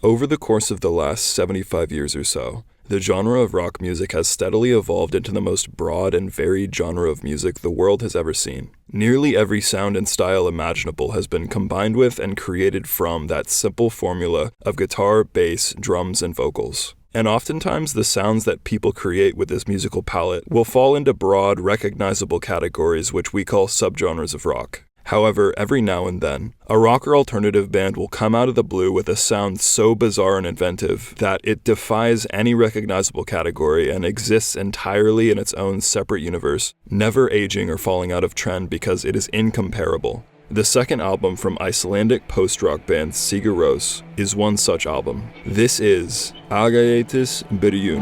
Over the course of the last 75 years or so, the genre of rock music has steadily evolved into the most broad and varied genre of music the world has ever seen. Nearly every sound and style imaginable has been combined with and created from that simple formula of guitar, bass, drums, and vocals. And oftentimes the sounds that people create with this musical palette will fall into broad, recognizable categories which we call subgenres of rock. However, every now and then, a rock or alternative band will come out of the blue with a sound so bizarre and inventive that it defies any recognizable category and exists entirely in its own separate universe, never aging or falling out of trend because it is incomparable. The second album from Icelandic post-rock band Sigur Rós is one such album. This is Ágætis byrjun.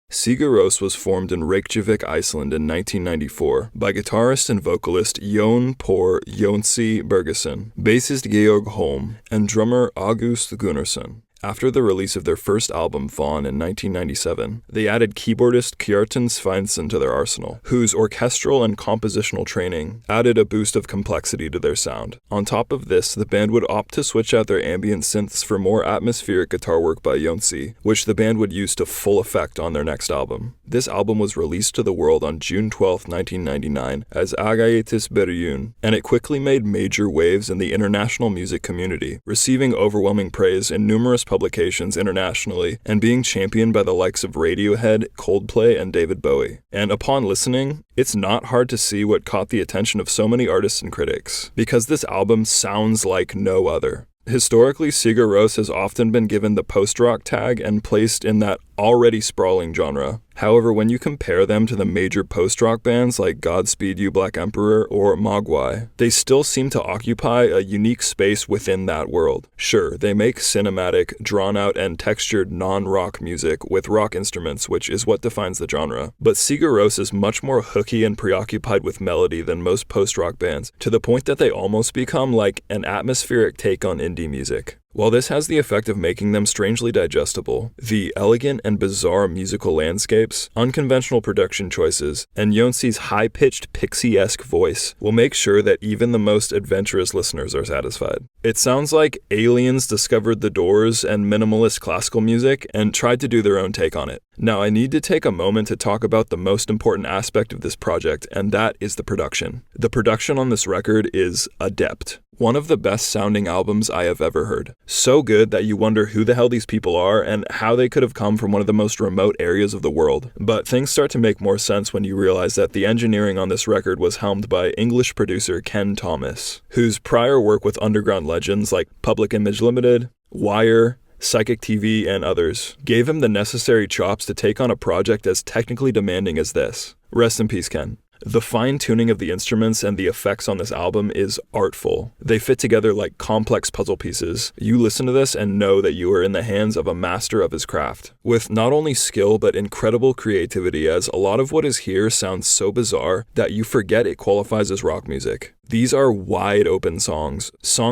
Sigur Rós was formed in Reykjavik, Iceland in 1994 by guitarist and vocalist Jón Jonsi Bergason, bassist Georg Holm, and drummer August Gunnarsson. After the release of their first album, Vaughn, in 1997, they added keyboardist Kjartan Sveinsson to their arsenal, whose orchestral and compositional training added a boost of complexity to their sound. On top of this, the band would opt to switch out their ambient synths for more atmospheric guitar work by Jonsi, which the band would use to full effect on their next album. This album was released to the world on June 12, 1999 as Ágætis byrjun, and it quickly made major waves in the international music community, receiving overwhelming praise in numerous publications internationally and being championed by the likes of Radiohead, Coldplay, and David Bowie. And upon listening, it's not hard to see what caught the attention of so many artists and critics, because this album sounds like no other. Historically, Sigur Rós has often been given the post-rock tag and placed in that already sprawling genre. However, when you compare them to the major post-rock bands like Godspeed You Black Emperor or Mogwai, they still seem to occupy a unique space within that world. Sure, they make cinematic, drawn-out, and textured non-rock music with rock instruments, which is what defines the genre. But Sigur Rós is much more hooky and preoccupied with melody than most post-rock bands, to the point that they almost become like an atmospheric take on indie music. While this has the effect of making them strangely digestible, the elegant and bizarre musical landscapes, unconventional production choices, and Jonsi's high-pitched pixie-esque voice will make sure that even the most adventurous listeners are satisfied. It sounds like aliens discovered the Doors and minimalist classical music and tried to do their own take on it. Now, I need to take a moment to talk about the most important aspect of this project, and that is the production. The production on this record is adept. One of the best sounding albums I have ever heard. So good that you wonder who the hell these people are and how they could have come from one of the most remote areas of the world. But things start to make more sense when you realize that the engineering on this record was helmed by English producer Ken Thomas, whose prior work with underground legends like Public Image Limited, Wire, Psychic TV, and others gave him the necessary chops to take on a project as technically demanding as this. Rest in peace, Ken. The fine-tuning of the instruments and the effects on this album is artful. They fit together like complex puzzle pieces. You listen to this and know that you are in the hands of a master of his craft, with not only skill but incredible creativity, as a lot of what is here sounds so bizarre that you forget it qualifies as rock music. These are wide-open songs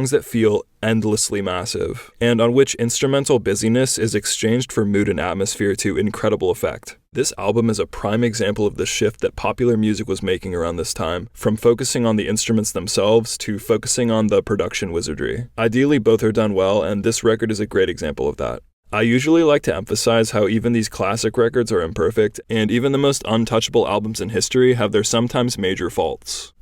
that feel endlessly massive, and on which instrumental busyness is exchanged for mood and atmosphere to incredible effect. This album is a prime example of the shift that popular music was making around this time, from focusing on the instruments themselves to focusing on the production wizardry. Ideally, both are done well, and this record is a great example of that. I usually like to emphasize how even these classic records are imperfect, and even the most untouchable albums in history have their sometimes major faults.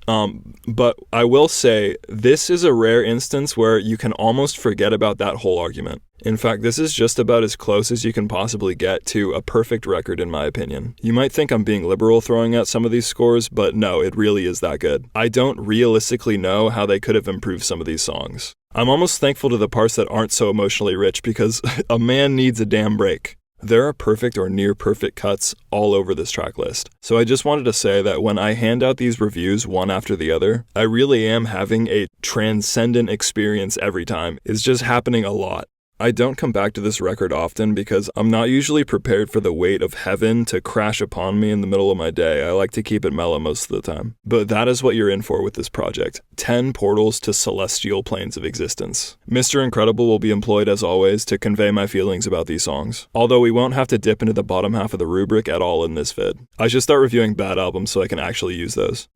But I will say, this is a rare instance where you can almost forget about that whole argument. In fact, this is just about as close as you can possibly get to a perfect record in my opinion. You might think I'm being liberal throwing out some of these scores, but no, it really is that good. I don't realistically know how they could have improved some of these songs. I'm almost thankful to the parts that aren't so emotionally rich because a man needs a damn break. There are perfect or near perfect cuts all over this track list. So I just wanted to say that when I hand out these reviews one after the other, I really am having a transcendent experience every time. It's just happening a lot. I don't come back to this record often because I'm not usually prepared for the weight of heaven to crash upon me in the middle of my day. I like to keep it mellow most of the time. But that is what you're in for with this project. 10 portals to celestial planes of existence. Mr. Incredible will be employed as always to convey my feelings about these songs. Although we won't have to dip into the bottom half of the rubric at all in this vid. I should start reviewing bad albums so I can actually use those.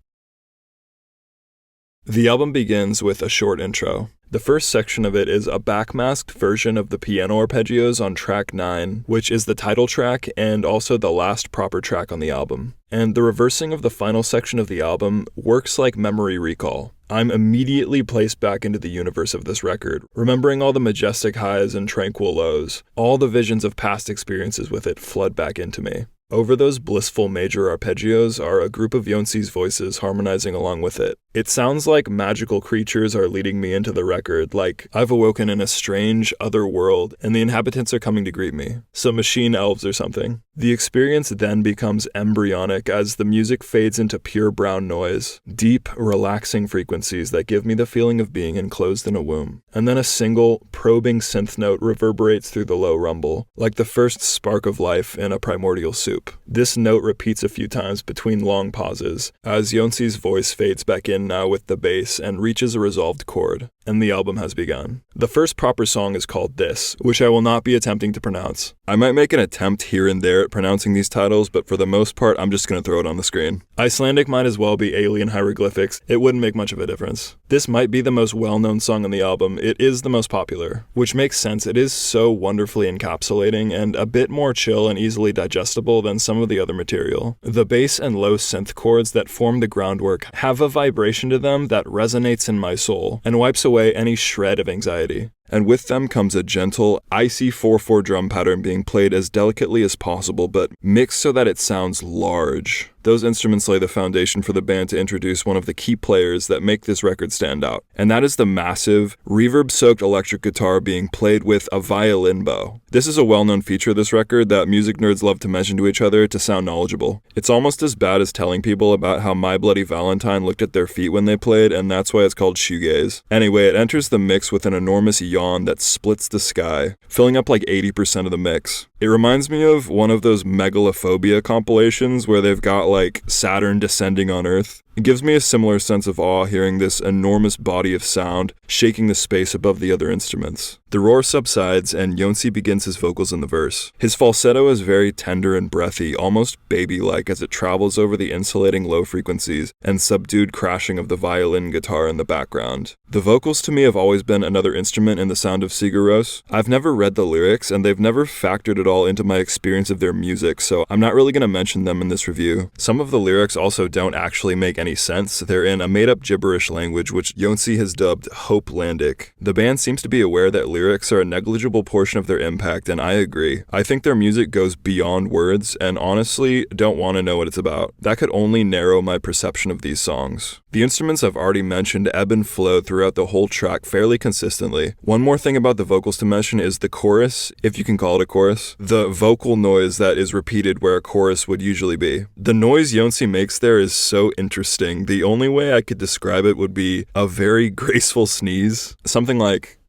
The album begins with a short intro. The first section of it is a backmasked version of the piano arpeggios on track 9, which is the title track and also the last proper track on the album. And the reversing of the final section of the album works like memory recall. I'm immediately placed back into the universe of this record, remembering all the majestic highs and tranquil lows. All the visions of past experiences with it flood back into me. Over those blissful major arpeggios are a group of Jonsi's voices harmonizing along with it. It sounds like magical creatures are leading me into the record, like I've awoken in a strange other world and the inhabitants are coming to greet me. Some machine elves or something. The experience then becomes embryonic as the music fades into pure brown noise, deep, relaxing frequencies that give me the feeling of being enclosed in a womb. And then a single, probing synth note reverberates through the low rumble, like the first spark of life in a primordial soup. This note repeats a few times between long pauses, as Jonsi's voice fades back in now with the bass and reaches a resolved chord, and the album has begun. The first proper song is called This, which I will not be attempting to pronounce. I might make an attempt here and there at pronouncing these titles, but for the most part, I'm just going to throw it on the screen. Icelandic might as well be alien hieroglyphics. It wouldn't make much of a difference. This might be the most well-known song on the album. It is the most popular, which makes sense. It is so wonderfully encapsulating and a bit more chill and easily digestible than some of the other material. The bass and low synth chords that form the groundwork have a vibration to them that resonates in my soul and wipes away any shred of anxiety. And with them comes a gentle, icy 4/4 drum pattern being played as delicately as possible, but mixed so that it sounds large. Those instruments lay the foundation for the band to introduce one of the key players that make this record stand out, and that is the massive, reverb-soaked electric guitar being played with a violin bow. This is a well-known feature of this record that music nerds love to mention to each other to sound knowledgeable. It's almost as bad as telling people about how My Bloody Valentine looked at their feet when they played, and that's why it's called shoegaze. Anyway, it enters the mix with an enormous yawn that splits the sky, filling up like 80% of the mix. It reminds me of one of those megalophobia compilations where they've got like Saturn descending on Earth. It gives me a similar sense of awe hearing this enormous body of sound shaking the space above the other instruments. The roar subsides and Jonsi begins his vocals in the verse. His falsetto is very tender and breathy, almost baby-like as it travels over the insulating low frequencies and subdued crashing of the violin guitar in the background. The vocals to me have always been another instrument in the sound of Sigur Rós. I've never read the lyrics and they've never factored at all into my experience of their music, so I'm not really going to mention them in this review. Some of the lyrics also don't actually make any sense. They're in a made-up gibberish language which Jonsi has dubbed Hopelandic. The band seems to be aware that lyrics are a negligible portion of their impact, and I agree. I think their music goes beyond words, and honestly, don't want to know what it's about. That could only narrow my perception of these songs. The instruments I've already mentioned ebb and flow throughout the whole track fairly consistently. One more thing about the vocals to mention is the chorus, if you can call it a chorus, the vocal noise that is repeated where a chorus would usually be. The noise Jonsi makes there is so interesting. The only way I could describe it would be a very graceful sneeze. Something like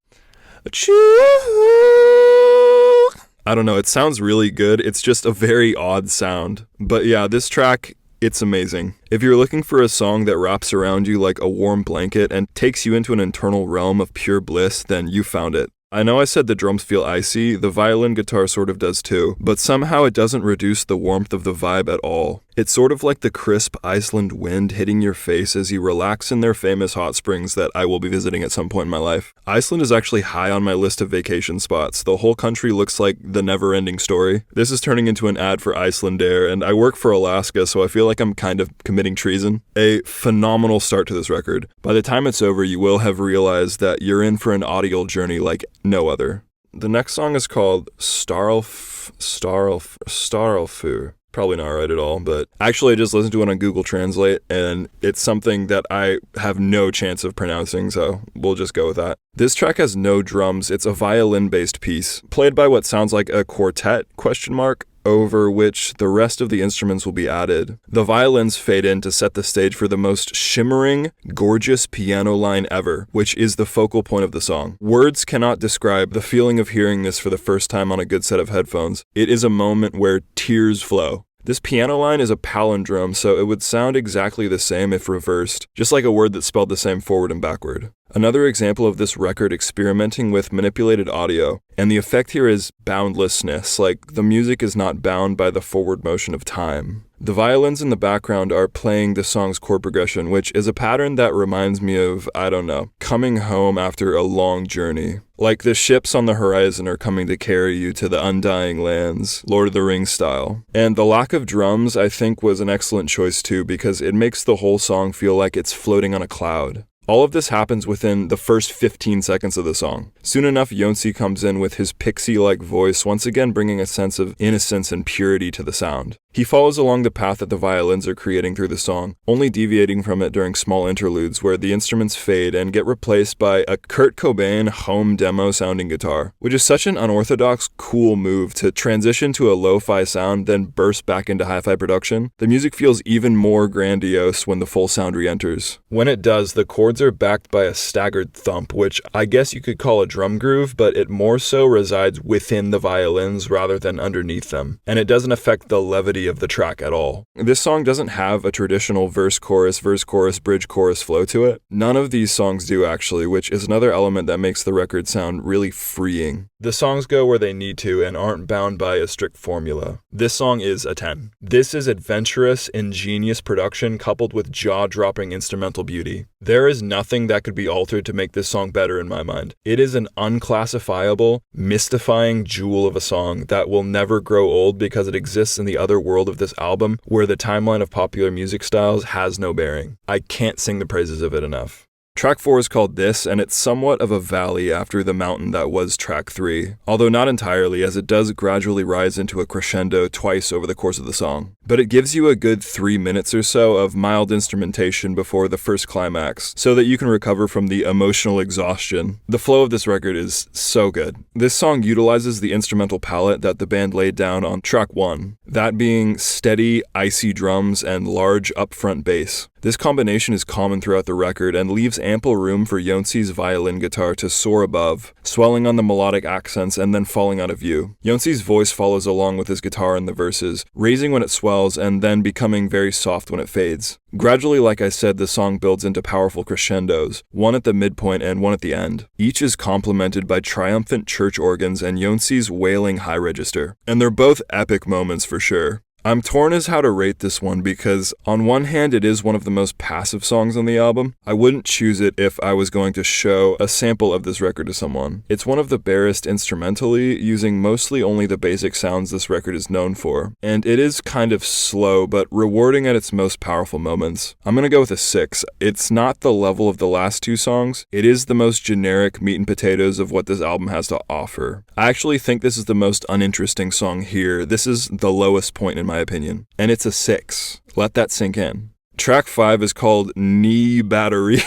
achoo. I don't know, it sounds really good. It's just a very odd sound. But yeah, this track, it's amazing. If you're looking for a song that wraps around you like a warm blanket and takes you into an internal realm of pure bliss, then you found it. I know I said the drums feel icy, the violin guitar sort of does too, but somehow it doesn't reduce the warmth of the vibe at all. It's sort of like the crisp Iceland wind hitting your face as you relax in their famous hot springs that I will be visiting at some point in my life. Iceland is actually high on my list of vacation spots. The whole country looks like the never-ending story. This is turning into an ad for Icelandair, and I work for Alaska, so I feel like I'm kind of committing treason. A phenomenal start to this record. By the time it's over, you will have realized that you're in for an audio journey like no other. The next song is called Staralfur. Probably not right at all, but actually I just listened to it on Google Translate, and it's something that I have no chance of pronouncing, so we'll just go with that. This track has no drums. It's a violin-based piece, played by what sounds like a quartet, over which the rest of the instruments will be added. The violins fade in to set the stage for the most shimmering, gorgeous piano line ever, which is the focal point of the song. Words cannot describe the feeling of hearing this for the first time on a good set of headphones. It is a moment where tears flow. This piano line is a palindrome, so it would sound exactly the same if reversed, just like a word that's spelled the same forward and backward. Another example of this record experimenting with manipulated audio, and the effect here is boundlessness, like the music is not bound by the forward motion of time. The violins in the background are playing the song's chord progression, which is a pattern that reminds me of, coming home after a long journey. Like the ships on the horizon are coming to carry you to the undying lands, Lord of the Rings style. And the lack of drums, I think, was an excellent choice too, because it makes the whole song feel like it's floating on a cloud. All of this happens within the first 15 seconds of the song. Soon enough, Jonsi comes in with his pixie-like voice, once again bringing a sense of innocence and purity to the sound. He follows along the path that the violins are creating through the song, only deviating from it during small interludes where the instruments fade and get replaced by a Kurt Cobain home demo sounding guitar, which is such an unorthodox, cool move to transition to a lo-fi sound then burst back into hi-fi production. The music feels even more grandiose when the full sound re-enters. When it does, the chords are backed by a staggered thump, which I guess you could call a drum groove, but it more so resides within the violins rather than underneath them, and it doesn't affect the levity of the track at all. This song doesn't have a traditional verse-chorus, bridge-chorus flow to it. None of these songs do actually, which is another element that makes the record sound really freeing. The songs go where they need to and aren't bound by a strict formula. This song is a 10. This is adventurous, ingenious production coupled with jaw-dropping instrumental beauty. There is nothing that could be altered to make this song better in my mind. It is an unclassifiable, mystifying jewel of a song that will never grow old because it exists in the other world of this album where the timeline of popular music styles has no bearing. I can't sing the praises of it enough. Track 4 is called This, and it's somewhat of a valley after the mountain that was track 3, although not entirely, as it does gradually rise into a crescendo twice over the course of the song. But it gives you a good 3 minutes or so of mild instrumentation before the first climax, so that you can recover from the emotional exhaustion. The flow of this record is so good. This song utilizes the instrumental palette that the band laid down on track 1, that being steady, icy drums and large upfront bass. This combination is common throughout the record and leaves ample room for Jonsi's violin guitar to soar above, swelling on the melodic accents and then falling out of view. Jonsi's voice follows along with his guitar in the verses, raising when it swells and then becoming very soft when it fades. Gradually, like I said, the song builds into powerful crescendos, one at the midpoint and one at the end. Each is complemented by triumphant church organs and Jonsi's wailing high register. And they're both epic moments for sure. I'm torn as how to rate this one because, on one hand, it is one of the most passive songs on the album. I wouldn't choose it if I was going to show a sample of this record to someone. It's one of the barest instrumentally, using mostly only the basic sounds this record is known for. And it is kind of slow, but rewarding at its most powerful moments. I'm gonna go with a 6. It's not the level of the last two songs. It is the most generic meat and potatoes of what this album has to offer. I actually think this is the most uninteresting song here. This is the lowest point in my opinion, and it's a 6. Let that sink in. Track 5 is called Knee Battery.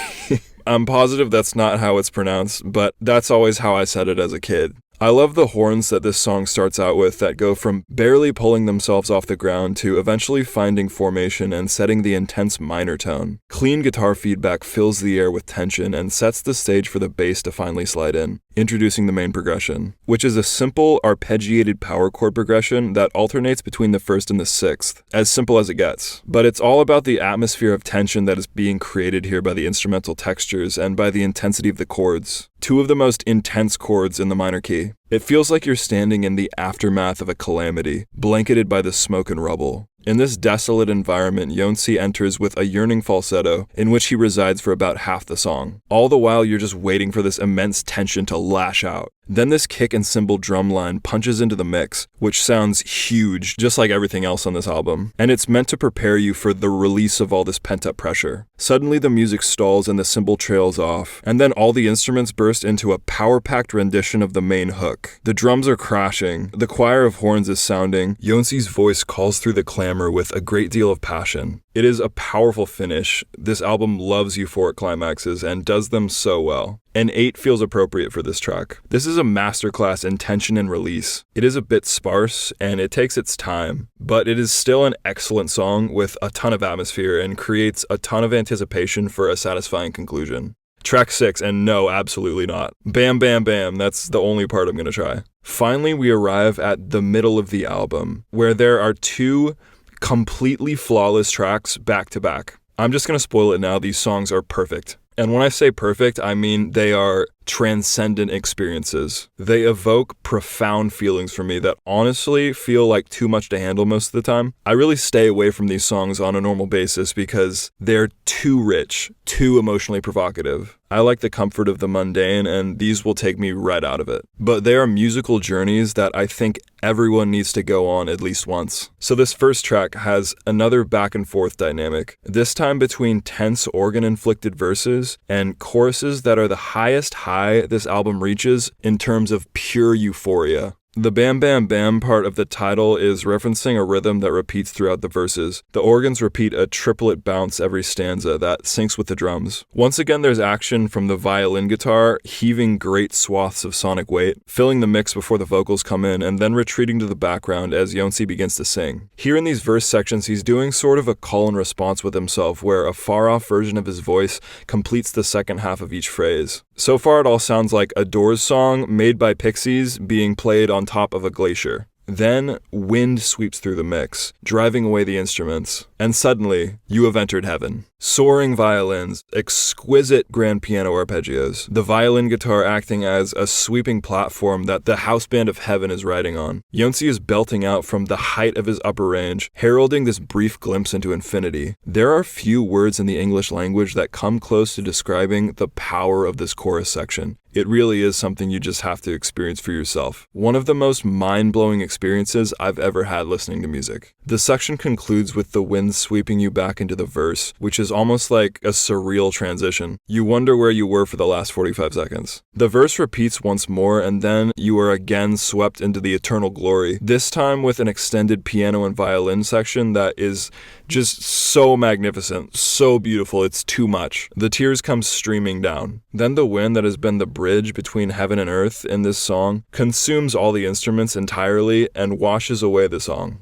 I'm positive that's not how it's pronounced, but that's always how I said it as a kid. I love the horns that this song starts out with that go from barely pulling themselves off the ground to eventually finding formation and setting the intense minor tone. Clean guitar feedback fills the air with tension and sets the stage for the bass to finally slide in, introducing the main progression, which is a simple arpeggiated power chord progression that alternates between the first and the sixth, as simple as it gets. But it's all about the atmosphere of tension that is being created here by the instrumental textures and by the intensity of the chords. Two of the most intense chords in the minor key. It feels like you're standing in the aftermath of a calamity, blanketed by the smoke and rubble. In this desolate environment, Jonsi enters with a yearning falsetto in which he resides for about half the song. All the while, you're just waiting for this immense tension to lash out. Then this kick and cymbal drum line punches into the mix, which sounds huge, just like everything else on this album. And it's meant to prepare you for the release of all this pent-up pressure. Suddenly the music stalls and the cymbal trails off, and then all the instruments burst into a power-packed rendition of the main hook. The drums are crashing, the choir of horns is sounding, Jonsi's voice calls through the clamor with a great deal of passion. It is a powerful finish. This album loves euphoric climaxes and does them so well. An 8 feels appropriate for this track. This is a masterclass in tension and release. It is a bit sparse, and it takes its time, but it is still an excellent song with a ton of atmosphere and creates a ton of anticipation for a satisfying conclusion. Track 6, and no, absolutely not. Bam, bam, bam, that's the only part I'm gonna try. Finally, we arrive at the middle of the album, where there are 2 completely flawless tracks back to back. I'm just gonna spoil it now, these songs are perfect. And when I say perfect, I mean they are transcendent experiences. They evoke profound feelings for me that honestly feel like too much to handle most of the time. I really stay away from these songs on a normal basis because they're too rich, too emotionally provocative. I like the comfort of the mundane, and these will take me right out of it. But they are musical journeys that I think everyone needs to go on at least once. So this first track has another back and forth dynamic, this time between tense organ-inflicted verses and choruses that are the highest high this album reaches in terms of pure euphoria. The bam bam bam part of the title is referencing a rhythm that repeats throughout the verses. The organs repeat a triplet bounce every stanza that syncs with the drums. Once again, there's action from the violin guitar, heaving great swaths of sonic weight, filling the mix before the vocals come in, and then retreating to the background as Jonsi begins to sing. Here in these verse sections, he's doing sort of a call and response with himself, where a far-off version of his voice completes the second half of each phrase. So far, it all sounds like a Doors song made by pixies being played on top of a glacier. Then, wind sweeps through the mix, driving away the instruments, and suddenly, you have entered heaven. Soaring violins, exquisite grand piano arpeggios, the violin guitar acting as a sweeping platform that the house band of heaven is riding on. Jonsi is belting out from the height of his upper range, heralding this brief glimpse into infinity. There are few words in the English language that come close to describing the power of this chorus section. It really is something you just have to experience for yourself. One of the most mind-blowing experiences I've ever had listening to music. The section concludes with the wind sweeping you back into the verse, which is almost like a surreal transition. You wonder where you were for the last 45 seconds. The verse repeats once more, and then you are again swept into the eternal glory, this time with an extended piano and violin section that is just so magnificent, so beautiful, it's too much. The tears come streaming down. Then the wind that has been the bridge between heaven and earth in this song consumes all the instruments entirely and washes away the song.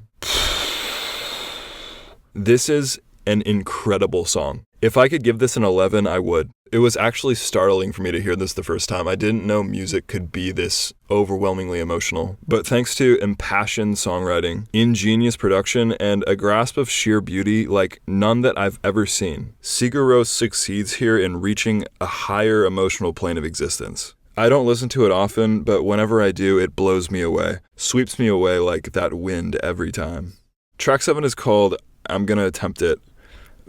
This is an incredible song. If I could give this an 11, I would. It was actually startling for me to hear this the first time. I didn't know music could be this overwhelmingly emotional. But thanks to impassioned songwriting, ingenious production, and a grasp of sheer beauty like none that I've ever seen, Sigur Rós succeeds here in reaching a higher emotional plane of existence. I don't listen to it often, but whenever I do, it blows me away. Sweeps me away like that wind every time. Track 7 is called, I'm gonna attempt it,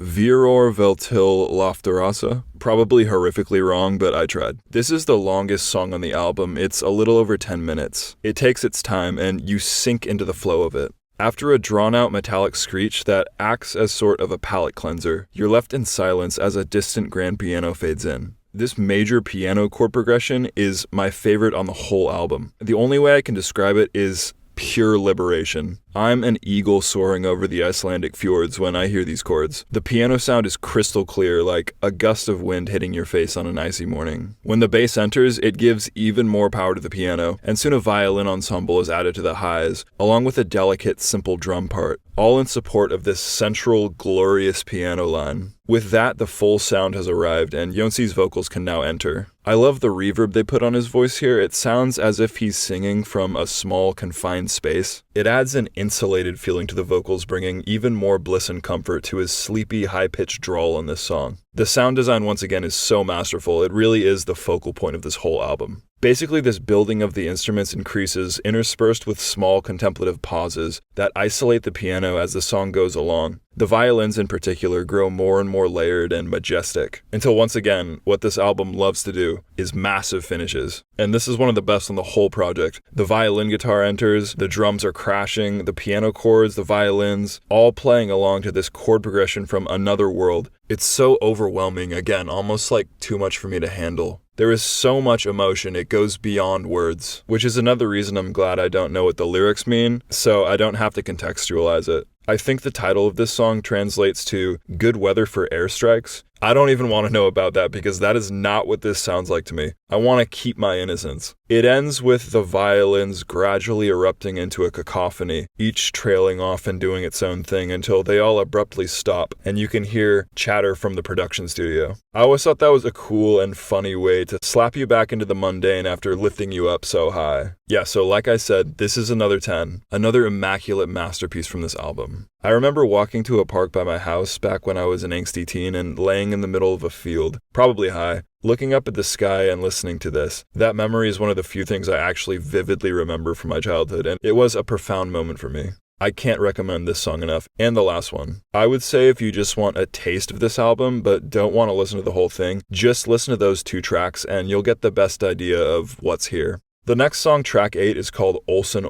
Viorar til loftarasa. Probably horrifically wrong, but I tried. This is the longest song on the album. It's a little over 10 minutes. It takes its time, and you sink into the flow of it. After a drawn-out metallic screech that acts as sort of a palate cleanser, you're left in silence as a distant grand piano fades in. This major piano chord progression is my favorite on the whole album. The only way I can describe it is pure liberation. I'm an eagle soaring over the Icelandic fjords when I hear these chords. The piano sound is crystal clear, like a gust of wind hitting your face on an icy morning. When the bass enters, it gives even more power to the piano, and soon a violin ensemble is added to the highs, along with a delicate, simple drum part, all in support of this central, glorious piano line. With that, the full sound has arrived, and Jonsi's vocals can now enter. I love the reverb they put on his voice here. It sounds as if he's singing from a small, confined space. It adds an insulated feeling to the vocals, bringing even more bliss and comfort to his sleepy, high-pitched drawl on this song. The sound design, once again, is so masterful. It really is the focal point of this whole album. Basically, this building of the instruments increases, interspersed with small contemplative pauses that isolate the piano as the song goes along. The violins in particular grow more and more layered and majestic, until once again, what this album loves to do is massive finishes. And this is one of the best on the whole project. The violin guitar enters, the drums are crashing, the piano chords, the violins, all playing along to this chord progression from another world. It's so overwhelming, again, almost like too much for me to handle. There is so much emotion, it goes beyond words, which is another reason I'm glad I don't know what the lyrics mean, so I don't have to contextualize it. I think the title of this song translates to good weather for airstrikes. I don't even want to know about that because that is not what this sounds like to me. I want to keep my innocence. It ends with the violins gradually erupting into a cacophony, each trailing off and doing its own thing until they all abruptly stop and you can hear chatter from the production studio. I always thought that was a cool and funny way to slap you back into the mundane after lifting you up so high. Yeah, so like I said, this is another 10, another immaculate masterpiece from this album. I remember walking to a park by my house back when I was an angsty teen and laying in the middle of a field, probably high, looking up at the sky and listening to this. That memory is one of the few things I actually vividly remember from my childhood, and it was a profound moment for me. I can't recommend this song enough, and the last one. I would say if you just want a taste of this album, but don't want to listen to the whole thing, just listen to those 2 tracks and you'll get the best idea of what's here. The next song, track 8, is called Olsen.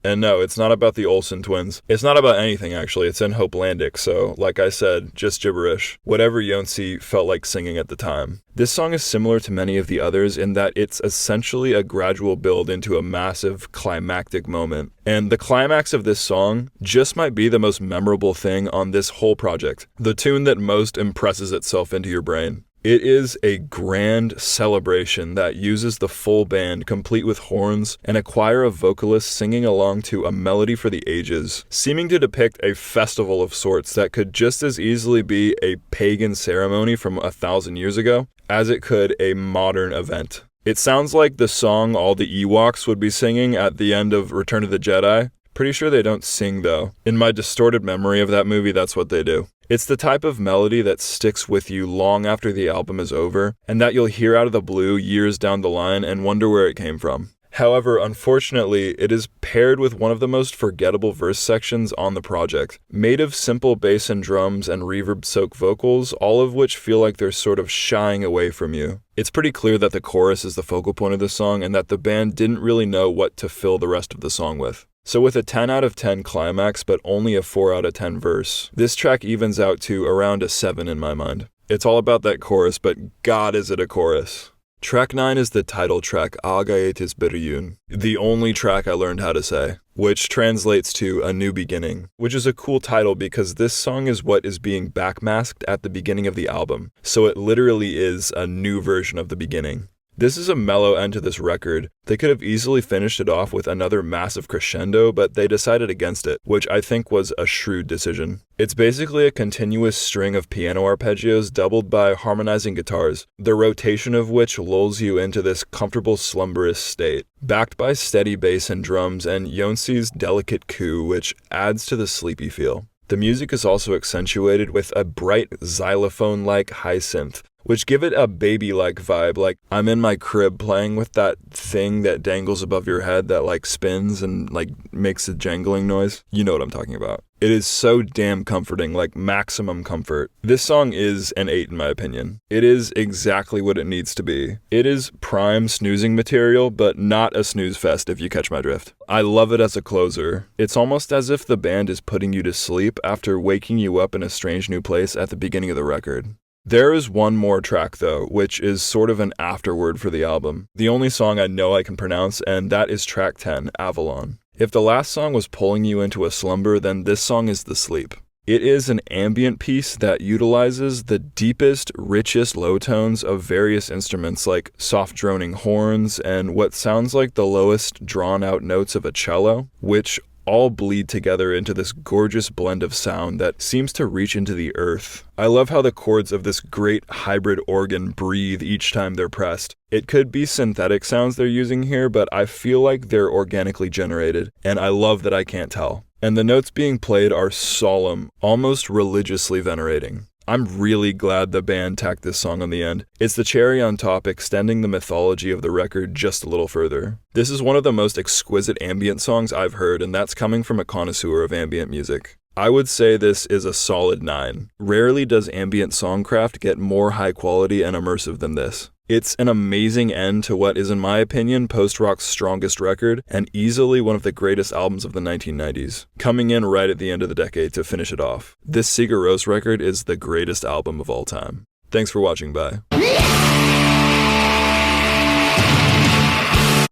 And no, it's not about the Olsen twins. It's not about anything, actually. It's in Hopelandic, so, like I said, just gibberish. Whatever Jonsi felt like singing at the time. This song is similar to many of the others in that it's essentially a gradual build into a massive climactic moment. And the climax of this song just might be the most memorable thing on this whole project. The tune that most impresses itself into your brain. It is a grand celebration that uses the full band, complete with horns, and a choir of vocalists singing along to a melody for the ages, seeming to depict a festival of sorts that could just as easily be a pagan ceremony from 1,000 years ago, as it could a modern event. It sounds like the song all the Ewoks would be singing at the end of Return of the Jedi. Pretty sure they don't sing though. In my distorted memory of that movie, that's what they do. It's the type of melody that sticks with you long after the album is over, and that you'll hear out of the blue years down the line and wonder where it came from. However, unfortunately, it is paired with one of the most forgettable verse sections on the project, made of simple bass and drums and reverb-soaked vocals, all of which feel like they're sort of shying away from you. It's pretty clear that the chorus is the focal point of the song and that the band didn't really know what to fill the rest of the song with. So with a 10 out of 10 climax but only a 4 out of 10 verse, this track evens out to around a 7 in my mind. It's all about that chorus, but God is it a chorus. Track 9 is the title track, Ágætis byrjun, the only track I learned how to say, which translates to A New Beginning, which is a cool title because this song is what is being backmasked at the beginning of the album, so it literally is a new version of the beginning. This is a mellow end to this record. They could have easily finished it off with another massive crescendo, but they decided against it, which I think was a shrewd decision. It's basically a continuous string of piano arpeggios doubled by harmonizing guitars, the rotation of which lulls you into this comfortable slumberous state, backed by steady bass and drums and Jonsi's delicate coo, which adds to the sleepy feel. The music is also accentuated with a bright xylophone-like high synth, which give it a baby-like vibe, like I'm in my crib playing with that thing that dangles above your head that like spins and like makes a jangling noise. You know what I'm talking about. It is so damn comforting, like maximum comfort. This song is an 8 in my opinion. It is exactly what it needs to be. It is prime snoozing material, but not a snooze fest if you catch my drift. I love it as a closer. It's almost as if the band is putting you to sleep after waking you up in a strange new place at the beginning of the record. There is one more track though, which is sort of an afterword for the album. The only song I know I can pronounce, and that is track 10, Avalon. If the last song was pulling you into a slumber, then this song is the sleep. It is an ambient piece that utilizes the deepest, richest low tones of various instruments like soft droning horns and what sounds like the lowest drawn out notes of a cello, which all bleed together into this gorgeous blend of sound that seems to reach into the earth. I love how the chords of this great hybrid organ breathe each time they're pressed. It could be synthetic sounds they're using here, but I feel like they're organically generated, and I love that I can't tell. And the notes being played are solemn, almost religiously venerating. I'm really glad the band tacked this song on the end. It's the cherry on top, extending the mythology of the record just a little further. This is one of the most exquisite ambient songs I've heard, and that's coming from a connoisseur of ambient music. I would say this is a solid 9. Rarely does ambient songcraft get more high quality and immersive than this. It's an amazing end to what is, in my opinion, post-rock's strongest record, and easily one of the greatest albums of the 1990s, coming in right at the end of the decade to finish it off. This Sigur Rós record is the greatest album of all time. Thanks for watching, bye.